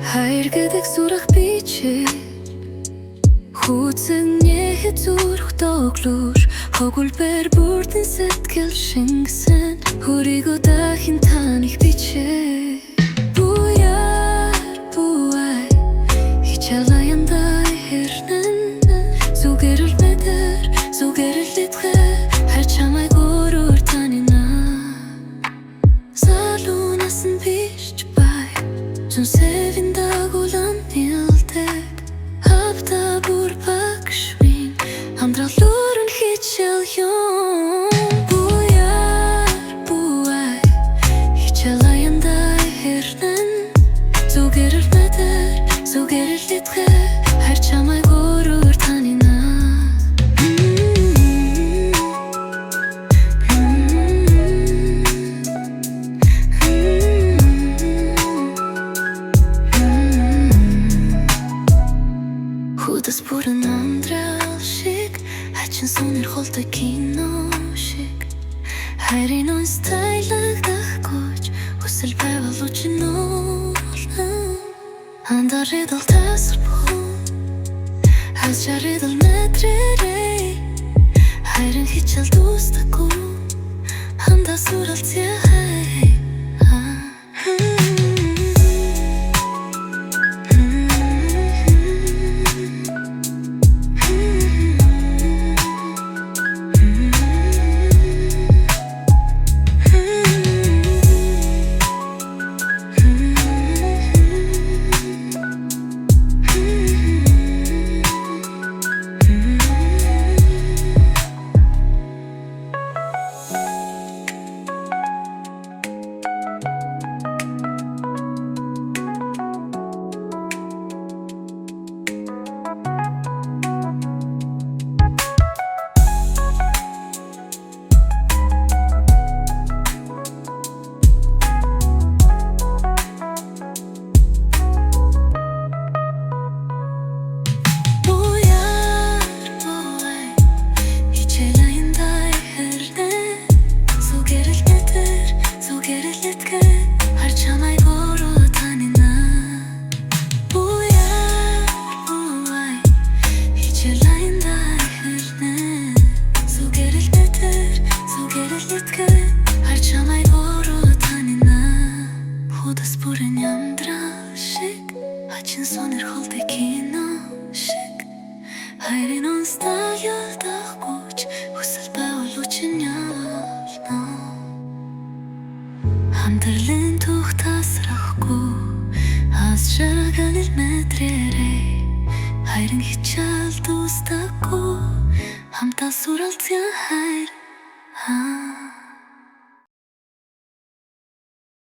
Хайр гэдэг сурах бичиг хүйцэн нэхэд зүрх тоглож хогулбэр бүрдэн сэтгэл шингэсэн хөрийгөө дахин таних бичиг буяй хичээлаяндаа хэрнэн зүгээрэл мэдэр зүгээрэл итгэр хайр чамайг өөрөөр танина залуунаас нь бич бай зүүн сэвэн дагуулан нилдэг хавта бүр багшмин хамтрал өрн хичээл юм буяй хичээлаяндаа хэрнэн зүгээрэл мэдэр зүгээрэл итгэр хайр чамайг өөрөөр танина Худас бүрэн амдрал шиг хачин сонир холтой кино шиг хайрын он стайлагдахгүйч хүсэл байвал үчнүүлнэ андаридал тасарбуу хасчаридал мэдрэрэй хайрын хичээл дуустаггүй хамтаа суралцъя Худас бүрэн амдрал шиг хачин сонир холтой кино шиг хайрын он стайлагдахгүйч хүсэл байвал үчнүүлнэ хамтарлын түүх тасрахгүй аз жаргал мэдрэрэй хайрын хичээл дуустаггүй хамтаа суралцъя хайр